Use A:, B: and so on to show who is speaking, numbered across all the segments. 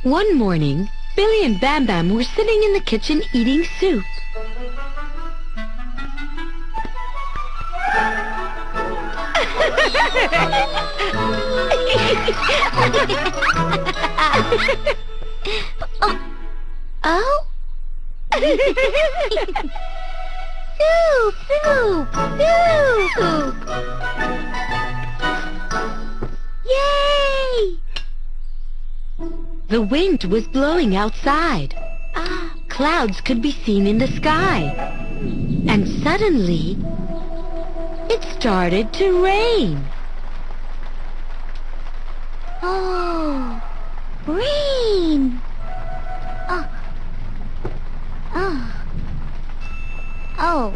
A: One morning, Billy and Bam Bam were sitting in the kitchen eating soup.
B: Oh? Soup! Yay!
A: The wind was blowing outside. Clouds could be seen in the sky. And suddenly, it started to rain.
B: Oh, rain! Oh.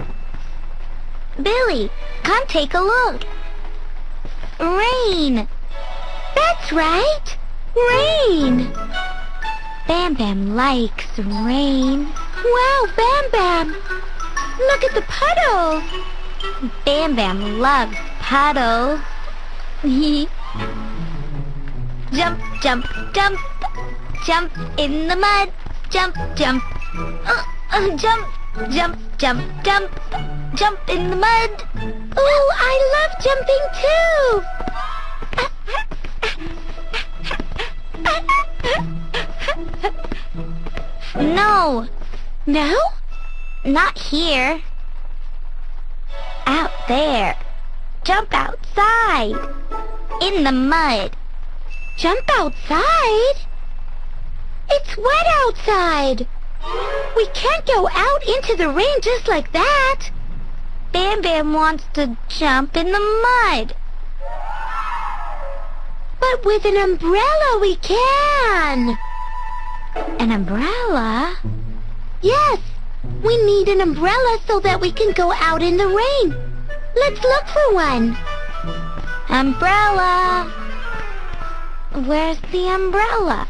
B: Billy, come take a look. Rain! That's right! Rain! Bam Bam likes rain. Wow, Bam Bam! Look at the puddles! Bam Bam loves puddles. Jump, jump, jump. Jump in the mud. Jump, jump. Jump, jump, jump, jump. Jump in the mud. Oh, I love jumping too. No.
A: No?
B: Not here. Out there. Jump outside. In the mud.
A: Jump outside? It's wet outside. We can't go out into the rain just like that.
B: Bam Bam wants to jump in the mud.
A: But with an umbrella we can.
B: An umbrella?
A: Yes. We need an umbrella so that we can go out in the rain. Let's look for one.
B: Umbrella. Where's the umbrella?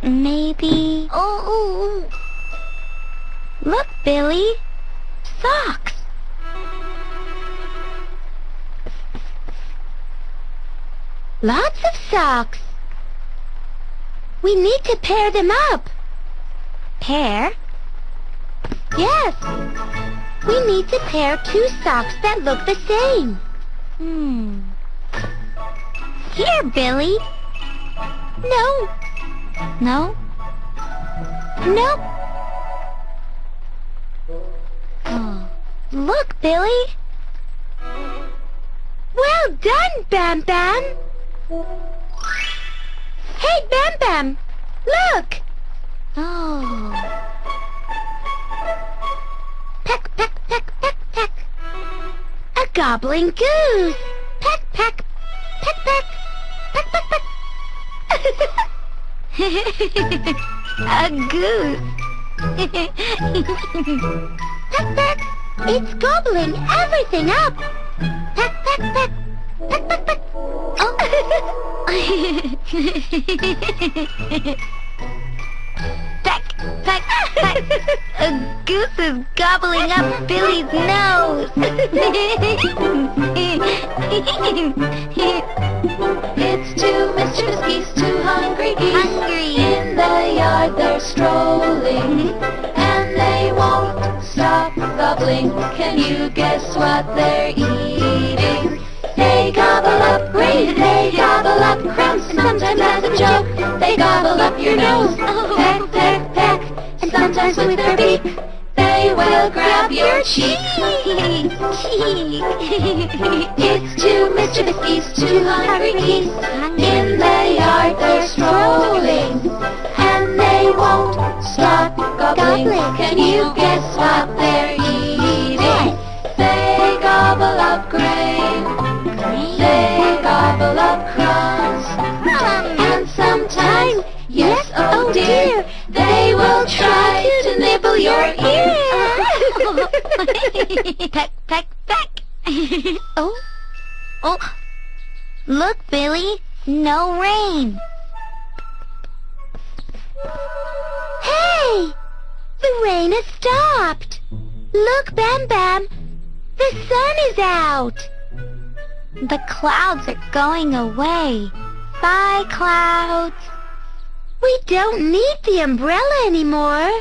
B: Maybe... Oh. Look, Billy. Socks.
A: Lots of socks. We need to pair them up.
B: Pair?
A: Yes. We need to pair two socks that look the same.
B: Here, Billy.
A: No.
B: No?
A: Nope.
B: Oh. Look, Billy.
A: Well done, Bam Bam. Hey, Bam Bam. Look.
B: Oh.
A: Peck, peck, peck, peck, peck. A gobbling goose. Peck, peck, peck, peck, peck, peck, peck.
B: A goose.
A: Peck, peck. It's gobbling everything up. Peck, peck, peck. Peck, peck, peck.
B: Oh. Peck, peck, peck. A goose is gobbling up Billy's nose.
C: It's two mischievous geese, two hungry geese.
B: Hungry.
C: In the yard they're strolling, and they won't stop gobbling. Can you guess what they're eating? They gobble up grain, they gobble up crumbs, and sometimes as a joke, they gobble up your nose. Peck, peck, peck, and sometimes with their beak, they will grab your cheek. It's two mischievous geese, two hungry geese. In the yard they're strolling, and they won't stop gobbling. Can you guess what they're eating? They gobble up grain, they gobble up crumbs, and sometimes, yes, oh dear, they nibble your ear.
B: Peck, peck, peck. Oh. Oh. Look, Billy. No rain.
A: Hey! The rain has stopped. Look, Bam Bam. The sun is out.
B: The clouds are going away. Bye, clouds.
A: We don't need the umbrella anymore.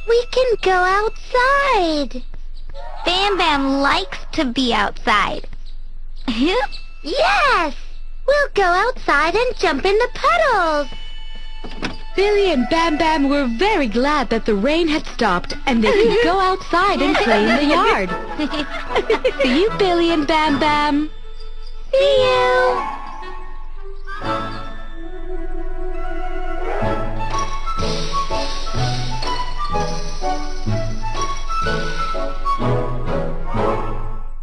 A: We can go outside.
B: Bam Bam likes to be outside.
A: Yes! We'll go outside and jump in the puddles.
D: Billy and Bam Bam were very glad that the rain had stopped and they could go outside and play in the yard. See you, Billy and Bam Bam.
A: See you.